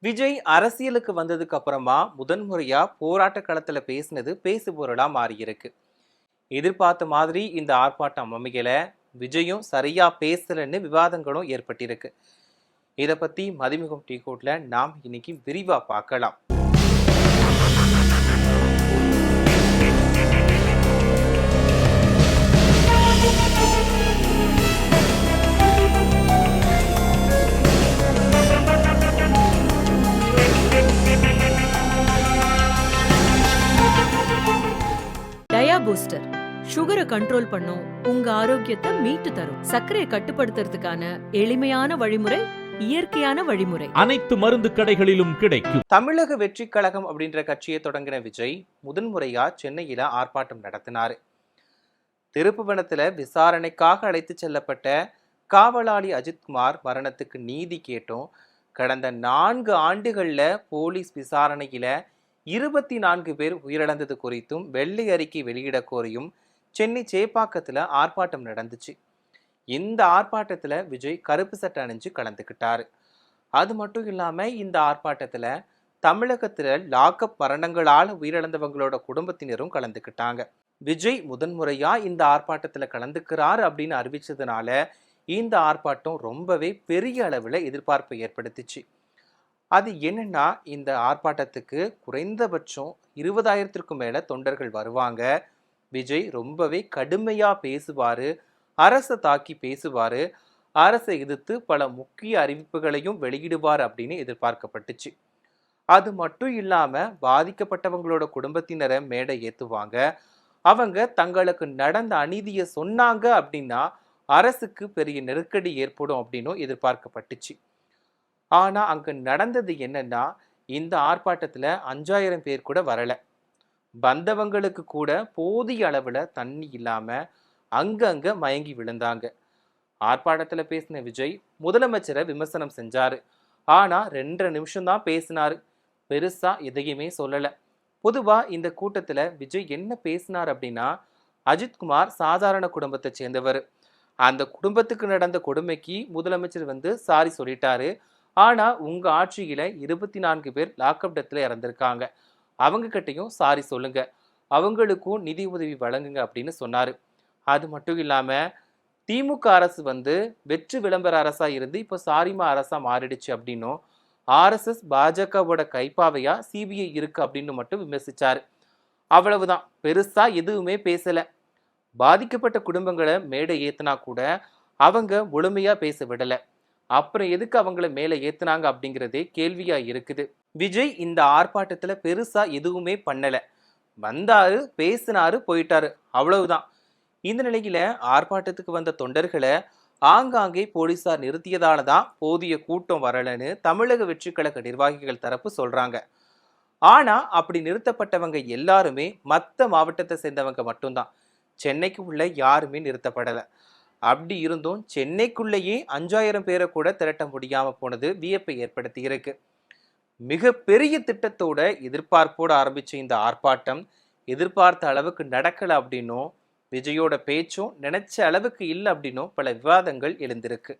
விஜய் அரசியலுக்கு வந்ததுக்கு அப்புறமா முதன்முறையா போராட்ட களத்துல பேசினது பேசுபொருளா மாறியிருக்கு. எதிர்பார்த்த மாதிரி இந்த ஆர்ப்பாட்டம் அமையல. விஜயும் சரியா பேசலன்னு விவாதங்களும் ஏற்பட்டிருக்கு. இத பத்தி மதிமுகம் டீ கோட்ல நாம் இன்னைக்கு விரிவா பார்க்கலாம். டயா பூஸ்டர் சுகரை கண்ட்ரோல் பண்ணும், உங்க ஆரோக்கியத்தை மீட்டு தரும். சர்க்கரையை கட்டுப்படுத்துறதுக்கான எளிமையான வழிமுறை, இயற்கையான வழிமுறை. அனைத்து மருந்து கடைகளிலும் கிடைக்கும். தமிழக வெற்றி கழகம் அப்படின்ற கட்சியை தொடங்கின விஜய் முதன்முறையா சென்னையில ஆர்ப்பாட்டம் நடத்தினாரு. திருப்புவனத்துல விசாரணைக்காக அழைத்து செல்லப்பட்ட காவலாளி அஜித்குமார் மரணத்துக்கு நீதி கேட்டும், கடந்த 4 ஆண்டுகள்ல போலீஸ் விசாரணையில 24 பேர் உயிரிழந்தது குறித்தும் வெள்ளை அறிக்கை வெளியிட கோரியும் சென்னை சேப்பாக்கத்துல ஆர்ப்பாட்டம் நடந்துச்சு. இந்த ஆர்ப்பாட்டத்துல விஜய் கருப்பு சட்டை அணிஞ்சு கலந்துக்கிட்டாரு. அது மட்டும் இல்லாம இந்த ஆர்ப்பாட்டத்துல தமிழகத்துல லாக்அப் மரணங்களால் உயிரிழந்தவங்களோட குடும்பத்தினரும் கலந்துக்கிட்டாங்க. விஜய் முதன்முறையா இந்த ஆர்ப்பாட்டத்துல கலந்துக்கிறாரு அப்படின்னு அறிவிச்சதுனால இந்த ஆர்ப்பாட்டம் ரொம்பவே பெரிய அளவுல எதிர்பார்ப்பை ஏற்படுத்திச்சு. அது என்னன்னா, இந்த ஆர்ப்பாட்டத்துக்கு குறைந்தபட்சம் 20,000க்கும் மேல தொண்டர்கள் வருவாங்க. விஜய் ரொம்பவே கடுமையா பேசுவாரு, அரசை தாக்கி பேசுவாரு, அரசை எதிர்த்து பல முக்கிய அறிவிப்புகளையும் வெளியிடுவார் அப்படின்னு எதிர்பார்க்கப்பட்டுச்சு. அது மட்டும் இல்லாம பாதிக்கப்பட்டவங்களோட குடும்பத்தினரை மேடை ஏத்துவாங்க. அவங்க தங்களுக்கு நடந்த அநீதியை சொன்னாங்க அப்படின்னா அரசுக்கு பெரிய நெருக்கடி ஏற்படும் அப்படின்னும் எதிர்பார்க்கப்பட்டுச்சு. ஆனா அங்க நடந்தது என்னன்னா, இந்த ஆர்ப்பாட்டத்துல 5,000 பேர் கூட வரல. வந்தவங்களுக்கு கூட போதிய அளவுல தண்ணி இல்லாம அங்கங்க மயங்கி விழுந்தாங்க. ஆர்ப்பாட்டத்துல பேசின விஜய் முதலமைச்சரை விமர்சனம் செஞ்சாரு. ஆனா 2 நிமிஷம் தான் பேசினாரு. பெருசா எதையுமே சொல்லல. பொதுவா இந்த கூட்டத்துல விஜய் என்ன பேசினார் அப்படின்னா, அஜித்குமார் சாதாரண குடும்பத்தை சேர்ந்தவர். அந்த குடும்பத்துக்கு நடந்த கொடுமைக்கு முதலமைச்சர் சாரி சொல்லிட்டாரு. ஆனா உங்க ஆட்சியில 24 பேர் லாக்அப் டெத்ல இறந்திருக்காங்க. அவங்க கிட்டையும் சாரி சொல்லுங்க, அவங்களுக்கும் நிதி உதவி வழங்குங்க அப்படின்னு சொன்னாரு. அது மட்டும் இல்லாம திமுக அரசு வெற்று விளம்பர அரசா இருந்து இப்போ சாரிமா அரசா மாறிடுச்சு அப்படின்னும், RSS பாஜகவோட கைப்பாவையா CBI இருக்கு அப்படின்னு மட்டும் விமர்சிச்சாரு. அவ்வளவுதான், பெருசா எதுவுமே பேசல. பாதிக்கப்பட்ட குடும்பங்களை மேடை ஏத்துனா கூட அவங்க முழுமையா பேச விடல. அப்புறம் எதுக்கு அவங்கள மேல ஏத்துனாங்க அப்படிங்கிறதே கேள்வியா இருக்குது. விஜய் இந்த ஆர்ப்பாட்டத்துல பெருசா எதுவுமே பண்ணல. வந்தாரு, பேசினாரு, போயிட்டாரு, அவ்வளவுதான். இந்த நிலையில ஆர்ப்பாட்டத்துக்கு வந்த தொண்டர்களை ஆங்காங்கே போலீசார் நிறுத்தியதால தான் போதிய கூட்டம் வரலன்னு தமிழக வெற்றி கழக நிர்வாகிகள் தரப்பு சொல்றாங்க. ஆனா அப்படி நிறுத்தப்பட்டவங்க எல்லாருமே மற்ற மாவட்டத்தை சேர்ந்தவங்க மட்டும்தான். சென்னைக்கு உள்ள யாருமே நிறுத்தப்படல. அப்படி இருந்தும் சென்னைக்குள்ளேயே 5,000 பேரை கூட திரட்ட முடியாம போனது வியப்பை ஏற்படுத்தி இருக்கு. மிக பெரிய திட்டத்தோட எதிர்பார்ப்போடு ஆரம்பிச்ச இந்த ஆர்ப்பாட்டம் எதிர்பார்த்த அளவுக்கு நடக்கல அப்படின்னும், விஜயோட பேச்சும் நினைச்ச அளவுக்கு இல்லை அப்படின்னும் பல விவாதங்கள் எழுந்திருக்கு.